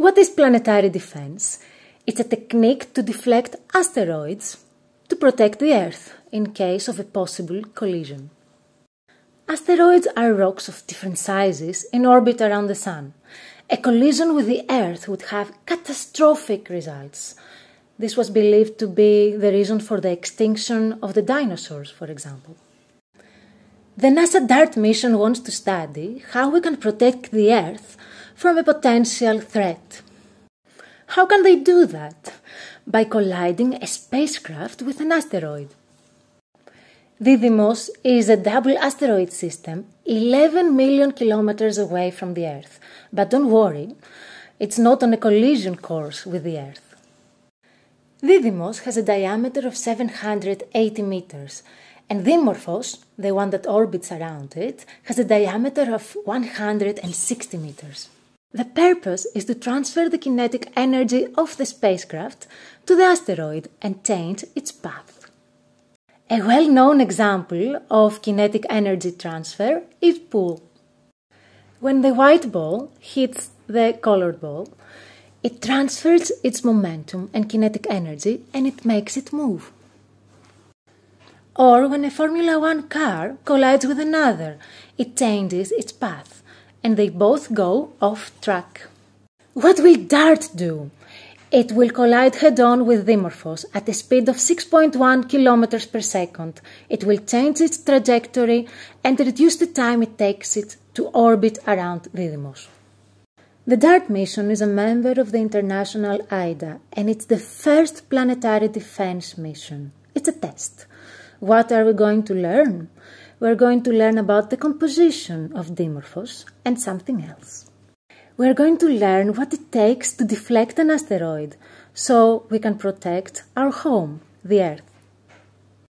What is planetary defense? It's a technique to deflect asteroids to protect the Earth in case of a possible collision. Asteroids are rocks of different sizes in orbit around the Sun. A collision with the Earth would have catastrophic results. This was believed to be the reason for the extinction of the dinosaurs, for example. The NASA DART mission wants to study how we can protect the Earth from a potential threat. How can they do that? By colliding a spacecraft with an asteroid. Didymos is a double asteroid system 11 million kilometers away from the Earth. But don't worry, it's not on a collision course with the Earth. Didymos has a diameter of 780 meters, and Dimorphos, the one that orbits around it, has a diameter of 160 meters. The purpose is to transfer the kinetic energy of the spacecraft to the asteroid and change its path. A well-known example of kinetic energy transfer is pull. When the white ball hits the colored ball, it transfers its momentum and kinetic energy and it makes it move. Or when a Formula 1 car collides with another, it changes its path and they both go off track. What will DART do? It will collide head-on with Dimorphos at a speed of 6.1 kilometers per second. It will change its trajectory and reduce the time it takes it to orbit around Didymos. The DART mission is a member of the International IDA and it's the first planetary defense mission. It's a test. What are we going to learn? We're going to learn about the composition of Dimorphos and something else. We're going to learn what it takes to deflect an asteroid so we can protect our home, the Earth.